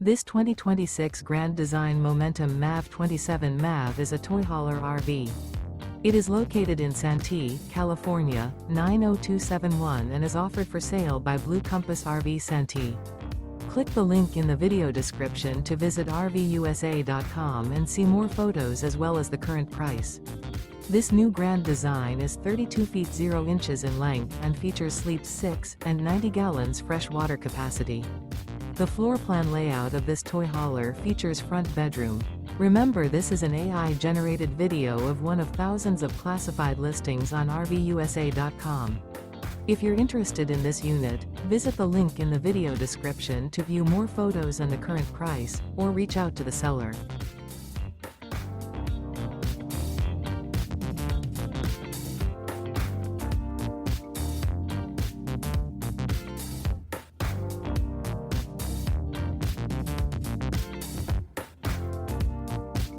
This 2026 Grand Design Momentum MAV 27 MAV is a toy hauler RV. It is located in Santee, California, 90271 and is offered for sale by Blue Compass RV Santee. Click the link in the video description to visit RVUSA.com and see more photos as well as the current price. This new Grand Design is 32 feet 0 inches in length and features sleeps 6 and 90 gallons fresh water capacity. The floor plan layout of this toy hauler features front bedroom. Remember, this is an AI-generated video of one of thousands of classified listings on RVUSA.com. If you're interested in this unit, visit the link in the video description to view more photos and the current price, or reach out to the seller.